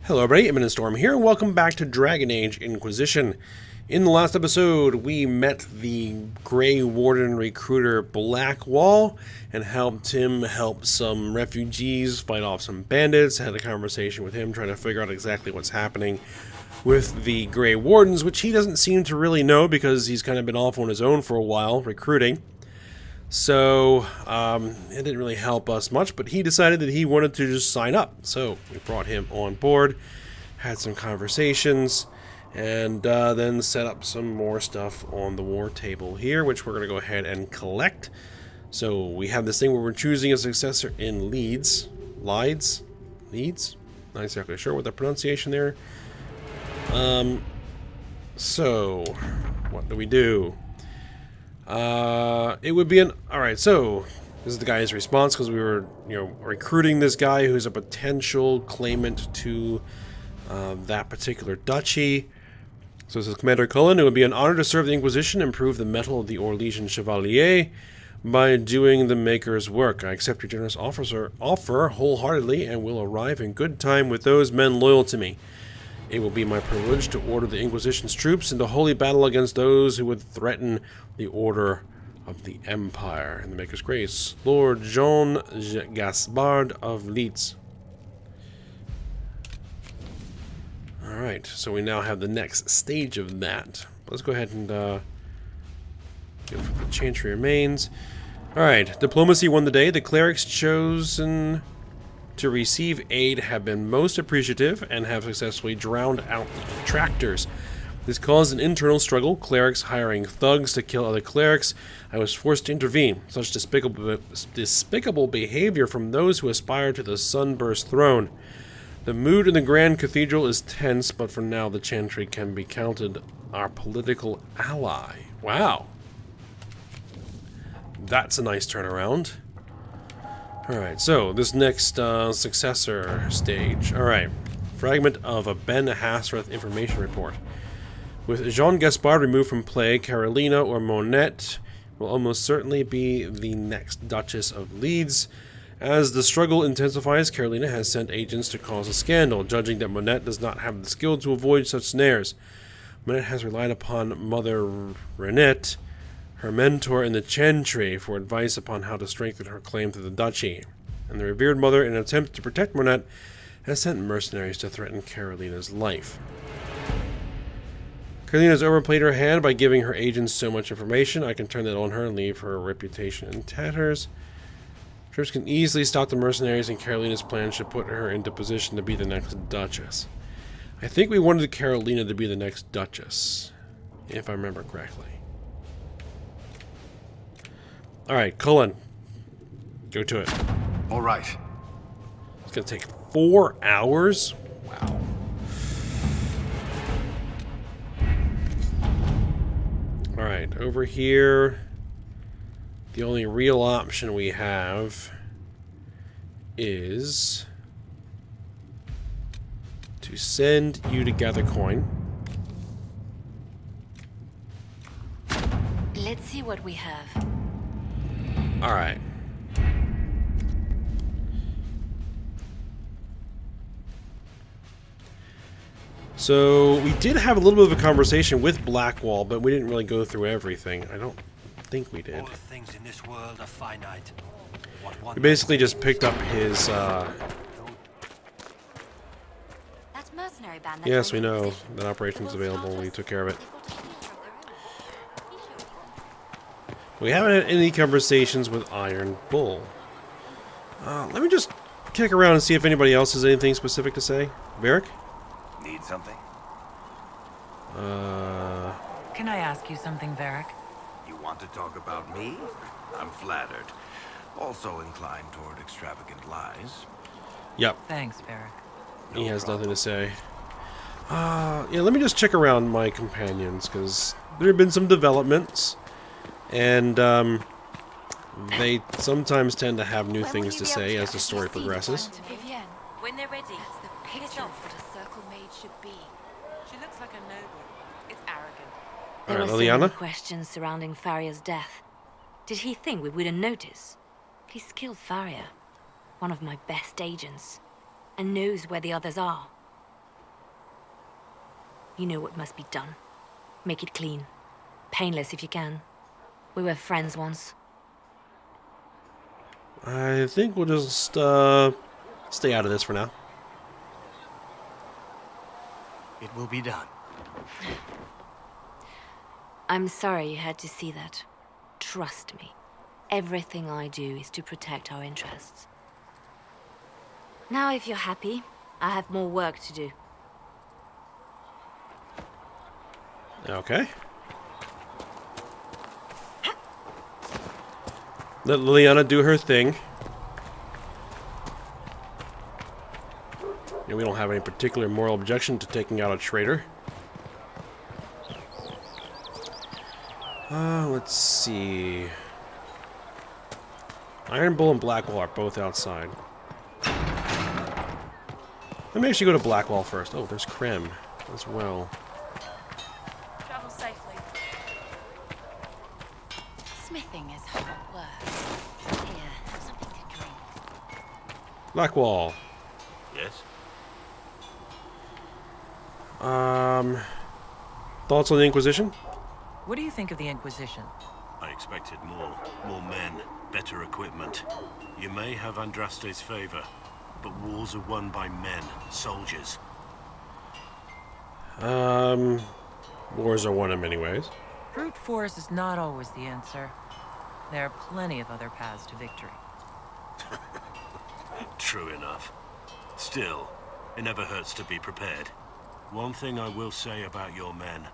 Hello everybody, Imminent Storm here, and welcome back to Dragon Age Inquisition. In the last episode, we met the Grey Warden recruiter Blackwall and helped him help some refugees fight off some bandits. Had a conversation with him trying to figure out exactly what's happening with the Grey Wardens, which he doesn't seem to really know because he's kind of been off on his own for a while, recruiting. So, it didn't really help us much, but he decided that he wanted to just sign up. So, we brought him on board, had some conversations, and then set up some more stuff on the war table here, which we're going to go ahead and collect. So, we have this thing where we're choosing a successor in Leeds. Leeds? Not exactly sure what the pronunciation there. So, what do we do? It would be an... Alright, so this is the guy's response because we were, recruiting this guy who's a potential claimant to that particular duchy. So this is Commander Cullen. It would be an honor to serve the Inquisition and prove the mettle of the Orlesian Chevalier by doing the Maker's work. I accept your generous offer wholeheartedly and will arrive in good time with those men loyal to me. It will be my privilege to order the Inquisition's troops into holy battle against those who would threaten the order of the Empire. In the Maker's Grace, Lord Jean Gaspard of Leeds. Alright, so we now have the next stage of that. Let's go ahead and go for the Chantry Remains. Alright, diplomacy won the day. The clerics chosen to receive aid have been most appreciative and have successfully drowned out the detractors. This caused an internal struggle, clerics hiring thugs to kill other clerics. I was forced to intervene. Such despicable behavior from those who aspire to the Sunburst throne. The mood in the Grand Cathedral is tense, but for now the Chantry can be counted our political ally. Wow. That's a nice turnaround. Alright, so this next successor stage. Alright, fragment of a Ben Hasreth information report. With Jean Gaspard removed from play, Carolina or Monette will almost certainly be the next Duchess of Leeds. As the struggle intensifies, Carolina has sent agents to cause a scandal, judging that Monette does not have the skill to avoid such snares. Monette has relied upon Mother Renette, her mentor in the Chantry, for advice upon how to strengthen her claim to the duchy. And the revered mother, in an attempt to protect Monette, has sent mercenaries to threaten Carolina's life. Carolina's overplayed her hand by giving her agents so much information. I can turn that on her and leave her reputation in tatters. Troops can easily stop the mercenaries, and Carolina's plan should put her into position to be the next Duchess. I think we wanted Carolina to be the next Duchess, if I remember correctly. Alright, Cullen. Go to it. Alright. It's gonna take 4 hours? Wow. Alright, over here, the only real option we have is to send you to gather coin. Let's see what we have. Alright. So, we did have a little bit of a conversation with Blackwall, but we didn't really go through everything. I don't think we did. All things in this world are finite. We basically just picked up his, That mercenary band. Yes, we know that operation's available. We took care of it. We haven't had any conversations with Iron Bull. Let me just kick around and see if anybody else has anything specific to say. Varric? Need something? Can I ask you something, Varric? You want to talk about me? I'm flattered. Also inclined toward extravagant lies. Yep. Thanks, Varric. He has nothing to say. Yeah, let me just check around my companions, because there have been some developments. And, they sometimes tend to have new things to say as the story progresses. When they're ready. That's the picture of what a circle maid should be. She looks like a noble. It's arrogant. There Alright, were so many Liliana? questions surrounding Faria's death. Did he think we wouldn't notice? He's killed Faria, one of my best agents, and knows where the others are. You know what must be done. Make it clean. Painless if you can. We were friends once. I think we'll just stay out of this for now. It will be done. I'm sorry you had to see that. Trust me. Everything I do is to protect our interests. Now if you're happy, I have more work to do. Okay. Let Liliana do her thing. Yeah, we don't have any particular moral objection to taking out a traitor. Let's see. Iron Bull and Blackwall are both outside. Let me actually go to Blackwall first. Oh, there's Krem as well. Travel safely. Smithing is hard work. Here, have something to drink. Blackwall. Yes? Thoughts on the Inquisition? What do you think of the Inquisition? I expected more. More men, better equipment. You may have Andraste's favor, but wars are won by men, soldiers. Wars are won in many ways. Brute force is not always the answer. There are plenty of other paths to victory. True enough. Still, it never hurts to be prepared. One thing I will say about your men.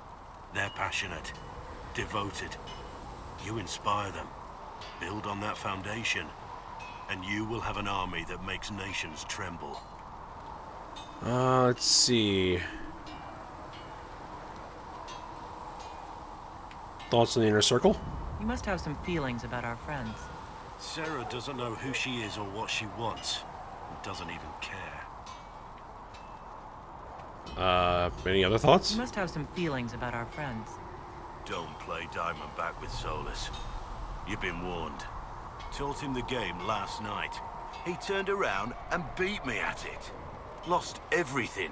They're passionate, devoted. You inspire them. Build on that foundation, and you will have an army that makes nations tremble. Let's see. Thoughts on the Inner Circle? You must have some feelings about our friends. Sarah doesn't know who she is or what she wants. And doesn't even care. Any other thoughts? You must have some feelings about our friends. Don't play Diamondback with Solus. You've been warned. Taught him the game last night. He turned around and beat me at it. Lost everything.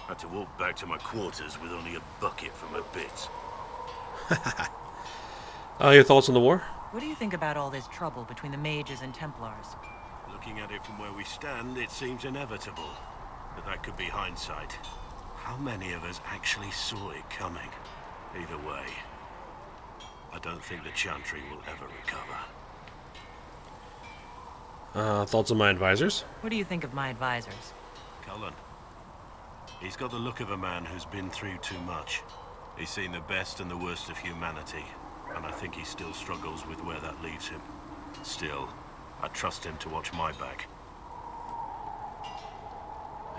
Had to walk back to my quarters with only a bucket for my bits. Your thoughts on the war? What do you think about all this trouble between the mages and templars? Looking at it from where we stand, it seems inevitable. But that could be hindsight. How many of us actually saw it coming? Either way, I don't think the Chantry will ever recover. Thoughts on my advisors? What do you think of my advisors? Cullen. He's got the look of a man who's been through too much. He's seen the best and the worst of humanity, and I think he still struggles with where that leaves him. Still, I trust him to watch my back.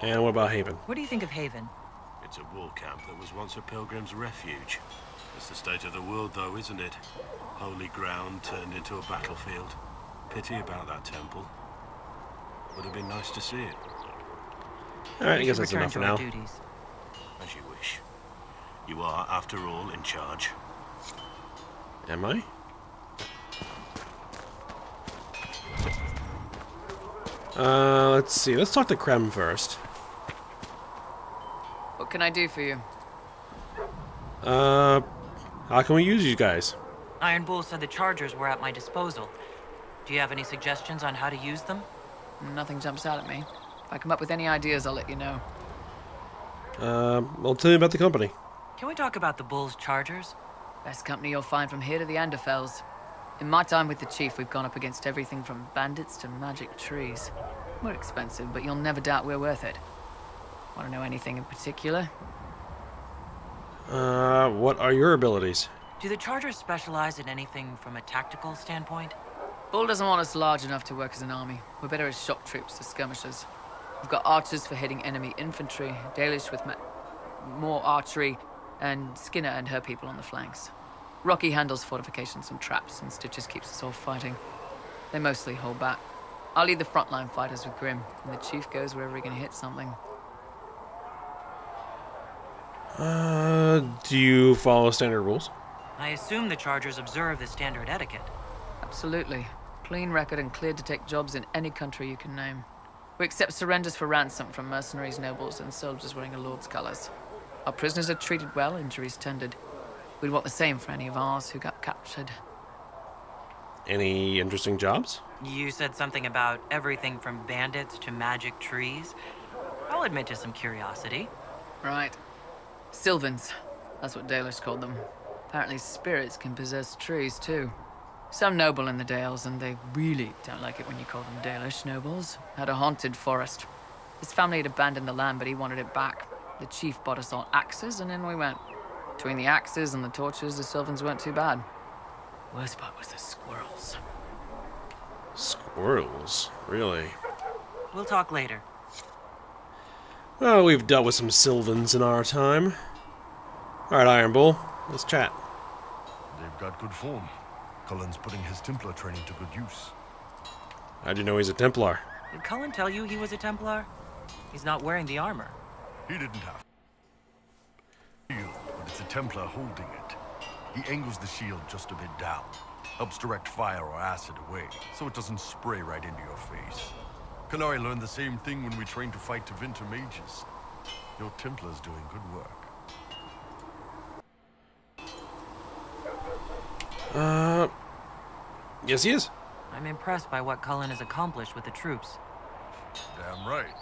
And what about Haven? What do you think of Haven? It's a war camp that was once a pilgrim's refuge. It's the state of the world, though, isn't it? Holy ground turned into a battlefield. Pity about that temple. Would have been nice to see it. Alright, I We guess should that's return enough for to our now. duties. As you wish. You are, after all, in charge. Am I? Let's see. Let's talk to Krem first. What can I do for you? How can we use you guys? Iron Bull said the chargers were at my disposal. Do you have any suggestions on how to use them? Nothing jumps out at me. If I come up with any ideas, I'll let you know. Well, tell me about the company. Can we talk about the Bull's chargers? Best company you'll find from here to the Anderfells. In my time with the Chief, we've gone up against everything from bandits to magic trees. We're expensive, but you'll never doubt we're worth it. Want to know anything in particular? What are your abilities? Do the chargers specialize in anything from a tactical standpoint? Bull doesn't want us large enough to work as an army. We're better as shock troops or skirmishers. We've got archers for hitting enemy infantry, Dalish with more archery, and Skinner and her people on the flanks. Rocky handles fortifications and traps, and Stitches keeps us all fighting. They mostly hold back. I'll lead the frontline fighters with Grim, and the Chief goes wherever he can hit something. Do you follow standard rules? I assume the chargers observe the standard etiquette. Absolutely. Clean record and cleared to take jobs in any country you can name. We accept surrenders for ransom from mercenaries, nobles, and soldiers wearing a lord's colors. Our prisoners are treated well, injuries tended. We'd want the same for any of ours who got captured. Any interesting jobs? You said something about everything from bandits to magic trees. I'll admit to some curiosity. Right. Sylvans. That's what Dalish called them. Apparently spirits can possess trees, too. Some noble in the Dales, and they really don't like it when you call them Dalish nobles, had a haunted forest. His family had abandoned the land, but he wanted it back. The chief bought us all axes, and in we went. Between the axes and the torches, the Sylvans weren't too bad. Worst part was the squirrels. Squirrels? Really? We'll talk later. Oh, we've dealt with some Sylvans in our time. Alright, Iron Bull, let's chat. They've got good form. Cullen's putting his Templar training to good use. How'd you know he's a Templar? Did Cullen tell you he was a Templar? He's not wearing the armor. He didn't have shield, but it's a Templar holding it. He angles the shield just a bit down, helps direct fire or acid away, so it doesn't spray right into your face. Qunari learned the same thing when we trained to fight Tevinter mages. Your Templar's doing good work. Yes he is. I'm impressed by what Cullen has accomplished with the troops. Damn right.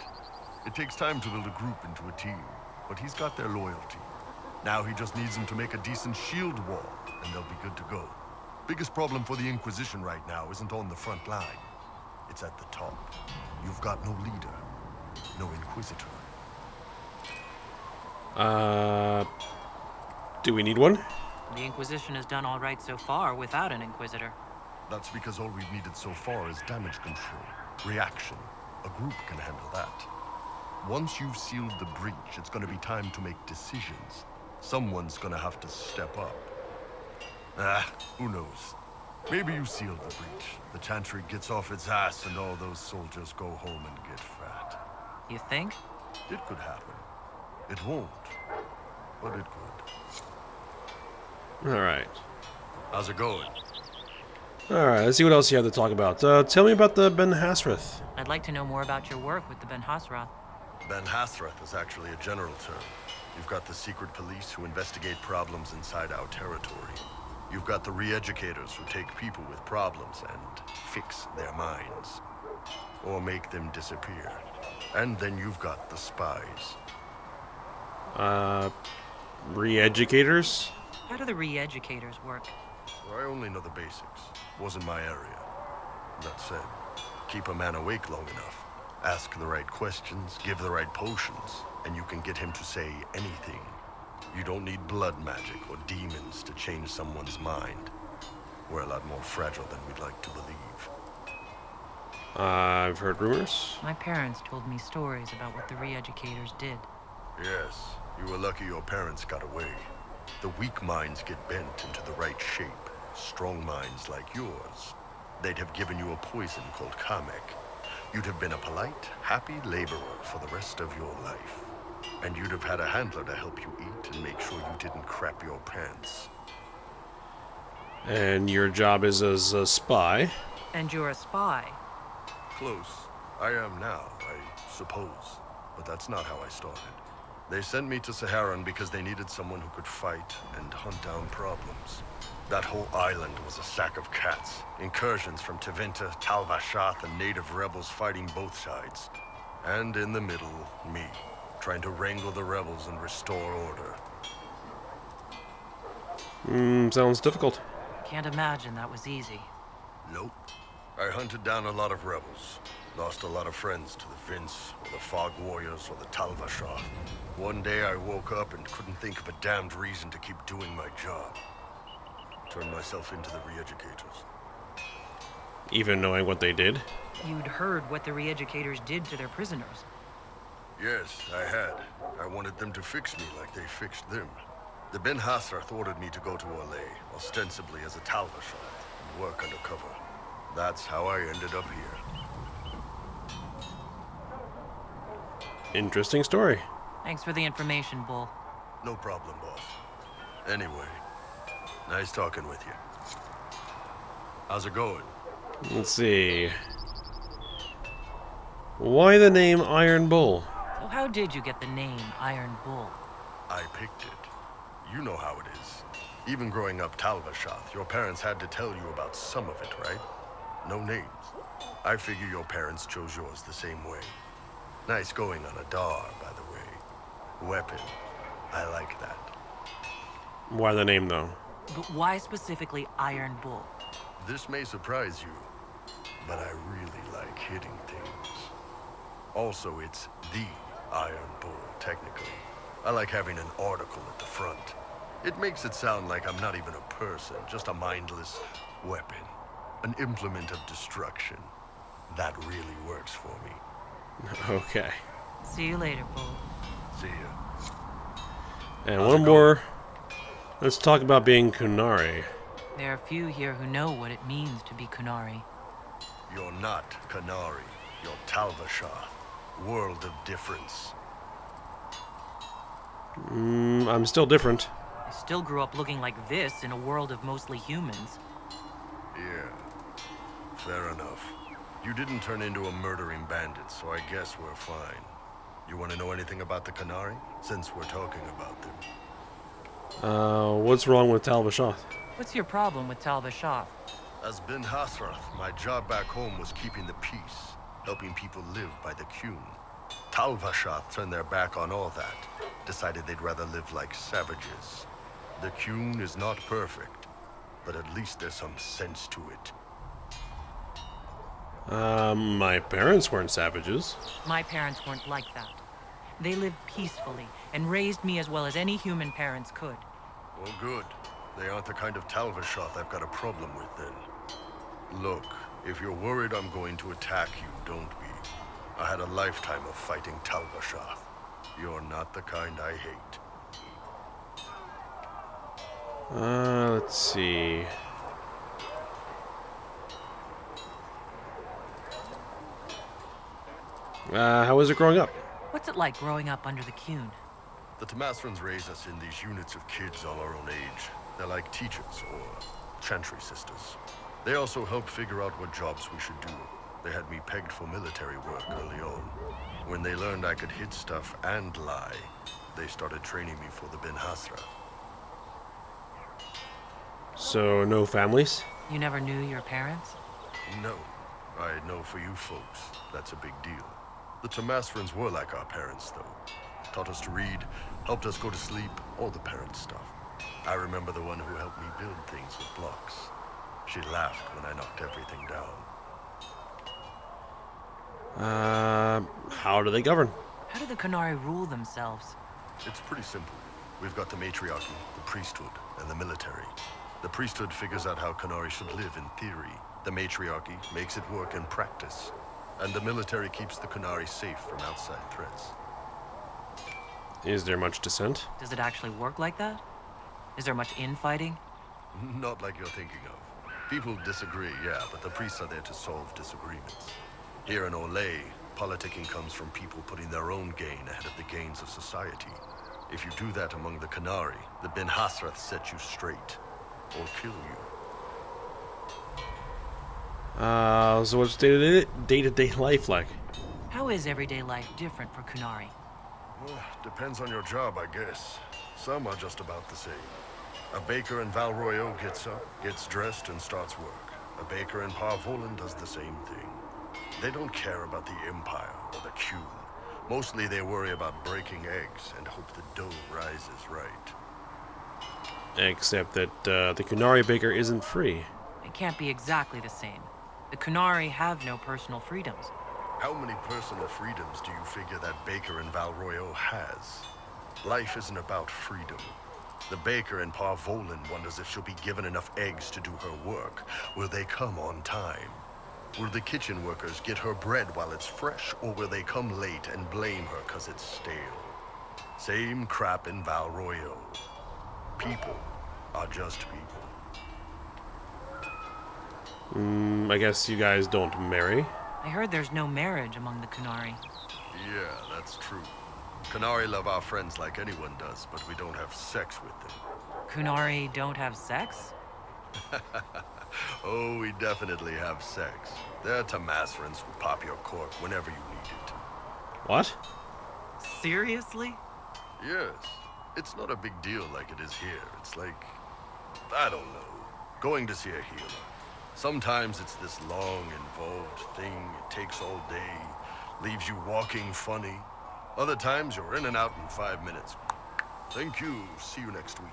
It takes time to build a group into a team, but he's got their loyalty. Now he just needs them to make a decent shield wall, and they'll be good to go. Biggest problem for the Inquisition right now isn't on the front line. It's at the top. You've got no leader, no Inquisitor. Do we need one? The Inquisition has done all right so far without an Inquisitor. That's because all we've needed so far is damage control, reaction. A group can handle that. Once you've sealed the breach, it's gonna be time to make decisions. Someone's gonna have to step up. Who knows? Maybe you sealed the breach. The Chantry gets off its ass and all those soldiers go home and get fat. You think? It could happen. It won't, but it could. Alright. How's it going? Alright, let's see what else you have to talk about. Tell me about the Ben Hasrath. I'd like to know more about your work with the Ben Hasrath. Ben Hasrath is actually a general term. You've got the secret police who investigate problems inside our territory. You've got the re-educators who take people with problems and fix their minds. Or make them disappear. And then you've got the spies. Re-educators? How do the re-educators work? I only know the basics. Wasn't my area. That said, keep a man awake long enough. Ask the right questions, give the right potions, and you can get him to say anything. You don't need blood magic or demons to change someone's mind. We're a lot more fragile than we'd like to believe. I've heard rumors. My parents told me stories about what the re-educators did. Yes, you were lucky your parents got away. The weak minds get bent into the right shape. Strong minds like yours, they'd have given you a poison called Kamek. You'd have been a polite, happy laborer for the rest of your life. And you'd have had a handler to help you eat and make sure you didn't crap your pants. And your job is as a spy? And you're a spy. Close. I am now, I suppose. But that's not how I started. They sent me to Saharan because they needed someone who could fight and hunt down problems. That whole island was a sack of cats. Incursions from Tevinter, Tal-Vashath, and native rebels fighting both sides. And in the middle, me, trying to wrangle the rebels and restore order. Sounds difficult. Can't imagine that was easy. Nope. I hunted down a lot of rebels. Lost a lot of friends to the Vince, or the Fog Warriors, or the Tal-Vashath. One day I woke up and couldn't think of a damned reason to keep doing my job. Turned myself into the re-educators. Even knowing what they did? You'd heard what the re-educators did to their prisoners. Yes, I had. I wanted them to fix me like they fixed them. The Ben Hasrath ordered me to go to Orlais, ostensibly as a Tal-Vashath, and work undercover. That's how I ended up here. Interesting story. Thanks for the information, Bull. No problem, boss. Anyway, nice talking with you. How's it going? Let's see. Why the name Iron Bull? So how did you get the name Iron Bull? I picked it. You know how it is. Even growing up Talvashath, your parents had to tell you about some of it, right? No names. I figure your parents chose yours the same way. Nice going on a Dar, by the way. Weapon. I like that. Why the name, though? But why specifically Iron Bull? This may surprise you, but I really like hitting things. Also, it's the Iron Bull, technically. I like having an article at the front. It makes it sound like I'm not even a person, just a mindless weapon. An implement of destruction. That really works for me. Okay. See you later, Bull. See ya. And one more. Let's talk about being Qunari. There are few here who know what it means to be Qunari. You're not Qunari. You're Talvashath. World of difference. I'm still different. I still grew up looking like this in a world of mostly humans. Yeah. Fair enough. You didn't turn into a murdering bandit, so I guess we're fine. You want to know anything about the Qunari? Since we're talking about them. What's wrong with Talvashath? What's your problem with Talvashath? As Ben Hasrath, my job back home was keeping the peace, helping people live by the Qun. Talvashath turned their back on all that, decided they'd rather live like savages. The Qun is not perfect, but at least there's some sense to it. My parents weren't savages. My parents weren't like that. They lived peacefully and raised me as well as any human parents could. Well, good. They aren't the kind of Talvashath I've got a problem with then. Look, if you're worried I'm going to attack you, don't be. I had a lifetime of fighting Talvashath. You're not the kind I hate. Let's see. How was it growing up? What's it like growing up under the Qun? The Tamasrans raise us in these units of kids all our own age. They're like teachers or chantry sisters. They also help figure out what jobs we should do. They had me pegged for military work early on. When they learned I could hit stuff and lie, they started training me for the Ben Hasra. So, no families? You never knew your parents? No. I know for you folks, that's a big deal. The Tamasrans were like our parents, though. Taught us to read, helped us go to sleep, all the parent stuff. I remember the one who helped me build things with blocks. She laughed when I knocked everything down. How do they govern? How do the Qunari rule themselves? It's pretty simple. We've got the matriarchy, the priesthood, and the military. The priesthood figures out how Qunari should live in theory. The matriarchy makes it work in practice. And the military keeps the Qunari safe from outside threats. Is there much dissent? Does it actually work like that? Is there much infighting? Not like you're thinking of. People disagree, yeah, but the priests are there to solve disagreements. Here in Olay, politicking comes from people putting their own gain ahead of the gains of society. If you do that among the Qunari, the Ben Hasrath set you straight, or kill you. So what's day-to-day life like? How is everyday life different for Qunari? Well, depends on your job, I guess. Some are just about the same. A baker in Val Royeaux gets up, gets dressed, and starts work. A baker in Parvolan does the same thing. They don't care about the Empire or the Qun. Mostly they worry about breaking eggs and hope the dough rises right. Except that the Qunari baker isn't free. It can't be exactly the same. The Qunari have no personal freedoms. How many personal freedoms do you figure that baker in Val Royeaux has? Life isn't about freedom. The baker in Parvolan wonders if she'll be given enough eggs to do her work. Will they come on time? Will the kitchen workers get her bread while it's fresh, or will they come late and blame her because it's stale? Same crap in Val Royeaux. People are just people. I guess you guys don't marry? I heard there's no marriage among the Qunari. Yeah, that's true. Qunari love our friends like anyone does, but we don't have sex with them. Qunari don't have sex? Oh, we definitely have sex. They're Tamasrans who pop your cork whenever you need it. What? Seriously? Yes. It's not a big deal like it is here. It's like, I don't know, going to see a healer. Sometimes it's this long, involved thing. It takes all day, leaves you walking funny. Other times you're in and out in 5 minutes. Thank you. See you next week.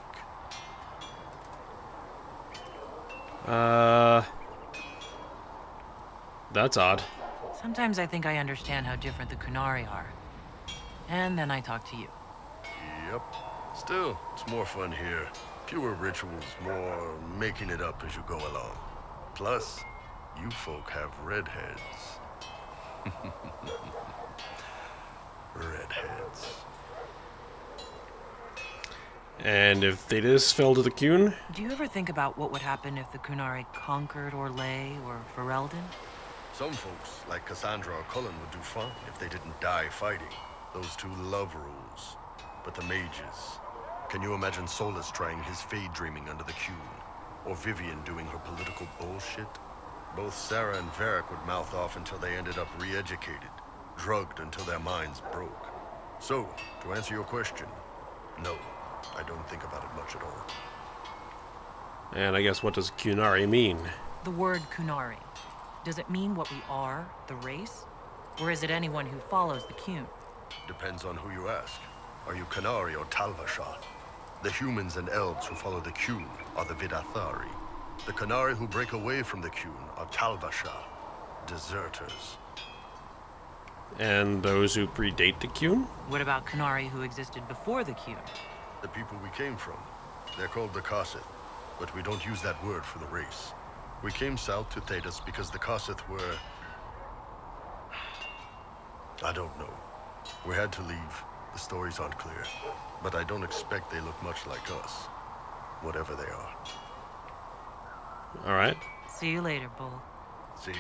That's odd. Sometimes I think I understand how different the Qunari are. And then I talk to you. Yep. Still, it's more fun here. Fewer rituals, more making it up as you go along. Plus, you folk have redheads. Redheads. And if Thedas fell to the Qun? Do you ever think about what would happen if the Qunari conquered Orlais or Ferelden? Some folks, like Cassandra or Cullen, would do fine if they didn't die fighting. Those two love rules. But the mages... Can you imagine Solus trying his fade dreaming under the Qun? Or Vivian doing her political bullshit? Both Sarah and Varric would mouth off until they ended up re-educated, drugged until their minds broke. So, to answer your question, no, I don't think about it much at all. And I guess what does Qunari mean? The word Qunari. Does it mean what we are, the race? Or is it anyone who follows the Qun? Depends on who you ask. Are you Qunari or Talvasha? The humans and elves who follow the Qun are the Vidathari. The Qunari who break away from the Qun are Talvasha, deserters. And those who predate the Qun? What about Qunari who existed before the Qun? The people we came from. They're called the Kossith, but we don't use that word for the race. We came south to Thedas because the Kossith were... I don't know. We had to leave. The stories aren't clear. But I don't expect they look much like us. Whatever they are. Alright. See you later, Bull. See ya.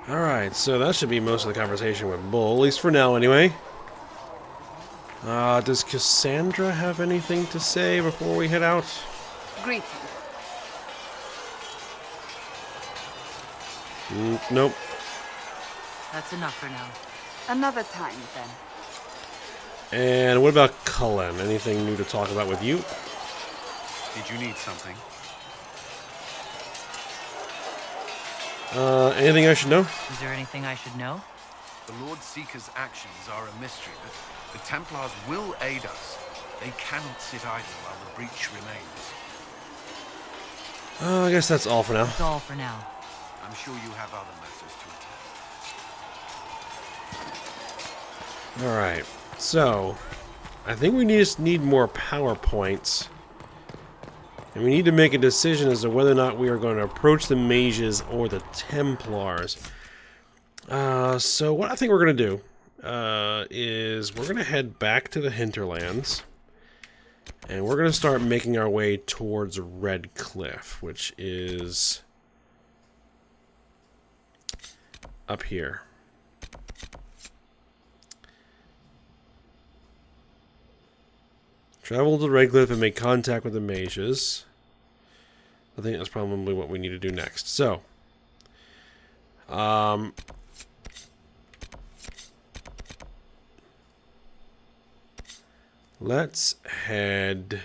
Alright, so that should be most of the conversation with Bull, at least for now anyway. Does Cassandra have anything to say before we head out? Greetings. Nope. That's enough for now. Another time, then. And what about Cullen? Anything new to talk about with you? Did you need something? Anything I should know? Is there anything I should know? The Lord Seeker's actions are a mystery, but the Templars will aid us. They cannot sit idle while the breach remains. I guess that's all for now. That's all for now. I'm sure you have other matters to attend. Alright, so I think we just need more PowerPoints. And we need to make a decision as to whether or not we are going to approach the mages or the Templars. So what I think we're going to do is we're going to head back to the hinterlands. And we're going to start making our way towards Red Cliff, which is up here. Travel to Red Cliff and make contact with the mages. I think that's probably what we need to do next. So, let's head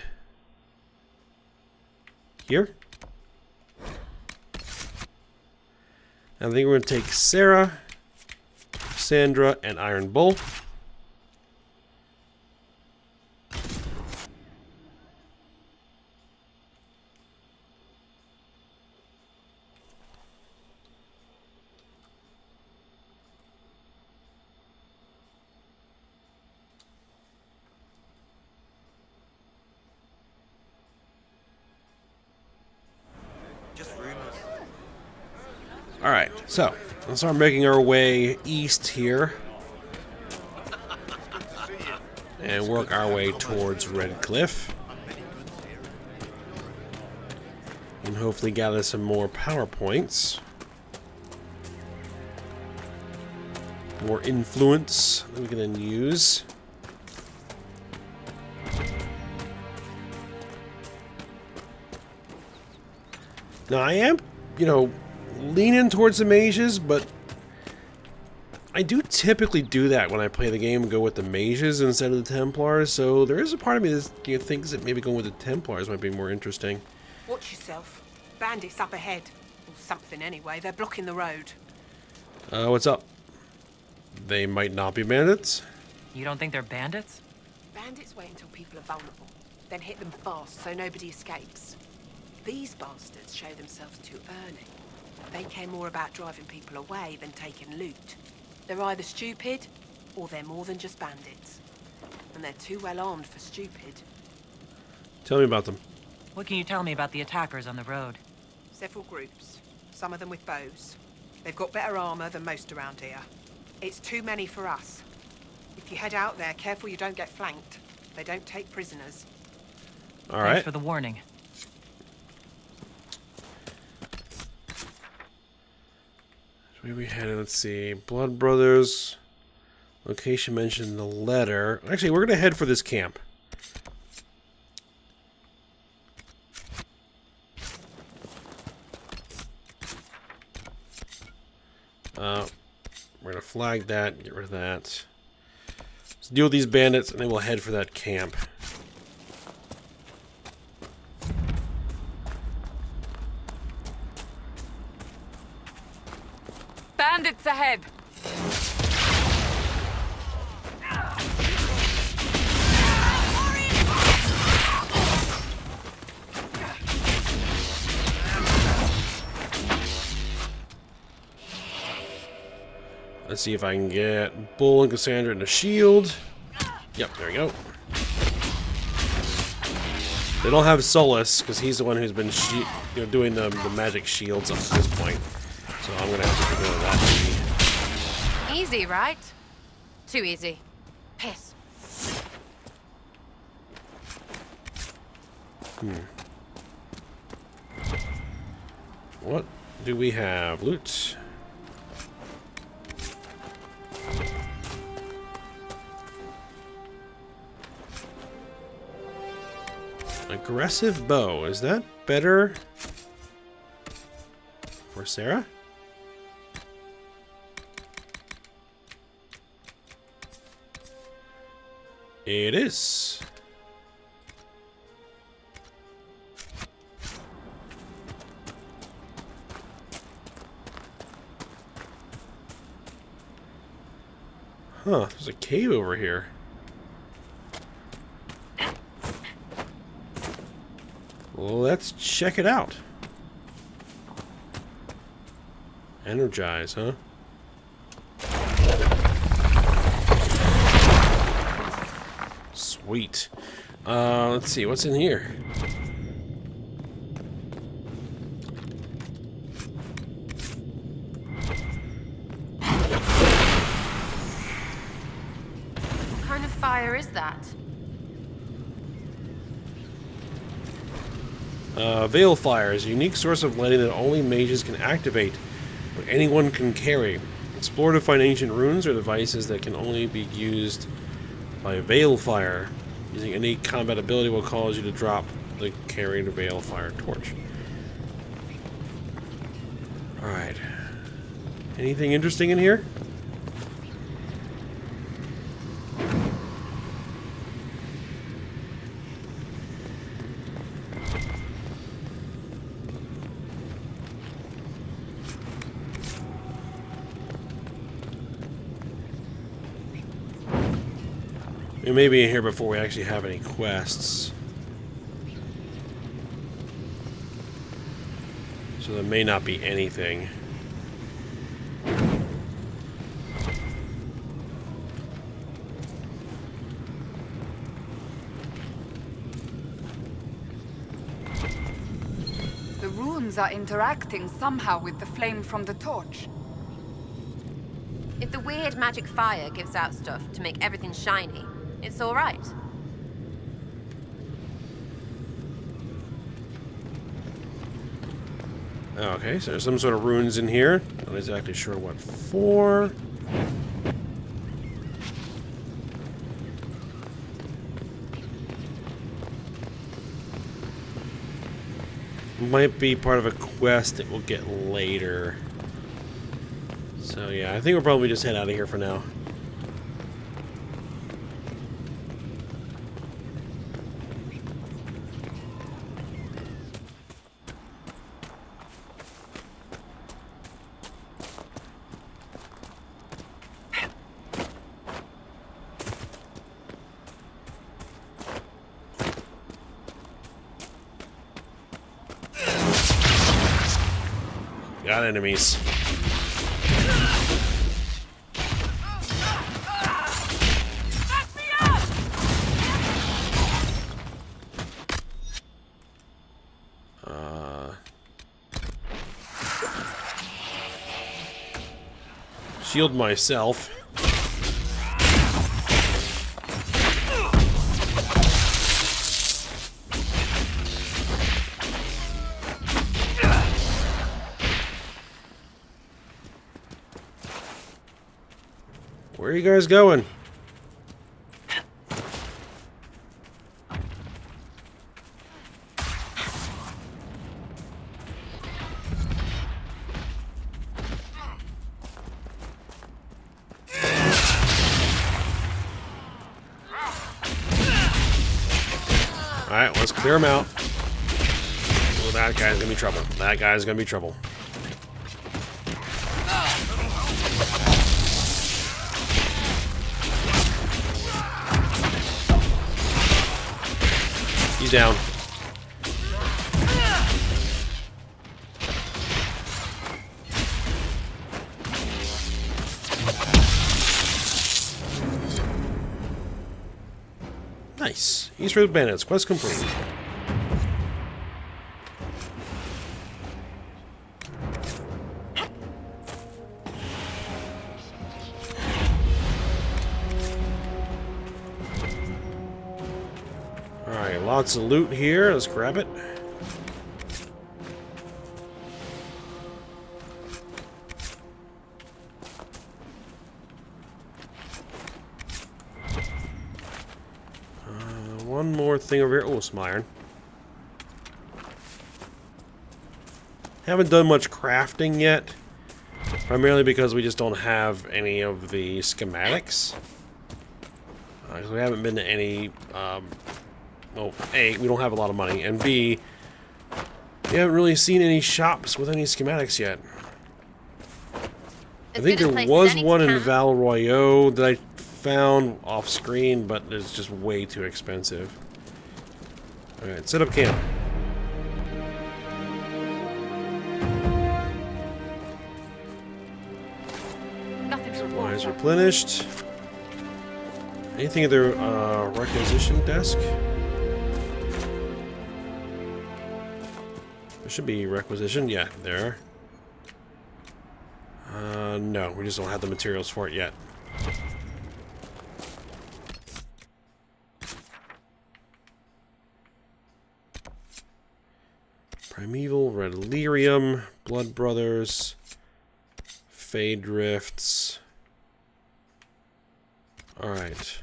here. I think we're going to take Sarah, Sandra, and Iron Bull. Alright, so let's start making our way east here. And work our way towards Red Cliff. And hopefully gather some more PowerPoints. More influence that we can then use. Now I am, leaning towards the mages, but I do typically do that when I play the game and go with the mages instead of the templars, so there is a part of me that thinks that maybe going with the templars might be more interesting. Watch yourself. Bandits up ahead. Or something anyway. They're blocking the road. What's up? They might not be bandits? You don't think they're bandits? Bandits wait until people are vulnerable, then hit them fast so nobody escapes. These bastards show themselves too early. They care more about driving people away than taking loot. They're either stupid, or they're more than just bandits. And they're too well armed for stupid. Tell me about them. What can you tell me about the attackers on the road? Several groups, some of them with bows. They've got better armor than most around here. It's too many for us. If you head out there, careful you don't get flanked. They don't take prisoners. All right. Thanks for the warning. Where we headed? Let's see. Blood Brothers. Location mentioned in the letter. Actually, we're going to head for this camp. We're going to flag that, get rid of that. Let's deal with these bandits, and then we'll head for that camp. Bandits ahead! Let's see if I can get Bull and Cassandra in a shield. Yep, there we go. They don't have Solus, because he's the one who's been doing the magic shields up to this point. So I'm going to have to go to that. Easy, right? Too easy. Piss. What do we have? Loot. Aggressive bow. Is that better for Sarah? It is. Huh, there's a cave over here. Let's check it out. Energize, huh? Sweet. Let's see, what's in here? What kind of fire is that? Veil Fire is a unique source of lighting that only mages can activate, but anyone can carry. Explore to find ancient runes or devices that can only be used by Veil Fire. Using any combat ability will cause you to drop the carried Veil Fire torch. Alright. Anything interesting in here? We may be in here before we actually have any quests. So there may not be anything. The runes are interacting somehow with the flame from the torch. If the weird magic fire gives out stuff to make everything shiny, it's all right. Okay, so there's some sort of runes in here. Not exactly sure what for. Might be part of a quest that we'll get later. So yeah, I think we'll probably just head out of here for now. Got enemies. Shield myself. Where are you guys going? Alright, let's clear him out. Oh, that guy's gonna be trouble. That guy's gonna be trouble. He's down. Nice. East Road Bandits. Quest complete. Alright, lots of loot here. Let's grab it. One more thing over here. Oh, some iron. Haven't done much crafting yet. Primarily because we just don't have any of the schematics. We haven't been to any... well, A, we don't have a lot of money. And B, we haven't really seen any shops with any schematics yet. I think there was one in Val Royeaux that I found off screen, but it's just way too expensive. Alright, set up camp. Supplies replenished. Anything at their requisition desk? There should be requisition. Yeah, there. No, we just don't have the materials for it yet. Primeval, Red Lyrium, Blood Brothers, Fade Drifts. Alright.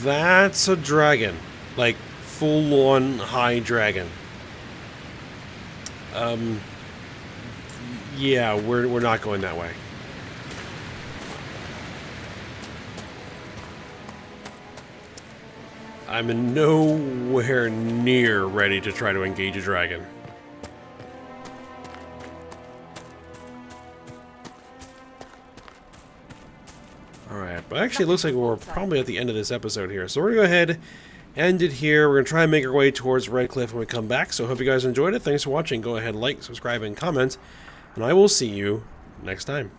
That's a dragon. Like, full-on high dragon. Yeah, we're not going that way. I'm nowhere near ready to try to engage a dragon. Alright, but actually it looks like we're probably at the end of this episode here. So we're going to go ahead, end it here. We're going to try and make our way towards Red Cliff when we come back. So I hope you guys enjoyed it. Thanks for watching. Go ahead, like, subscribe, and comment. And I will see you next time.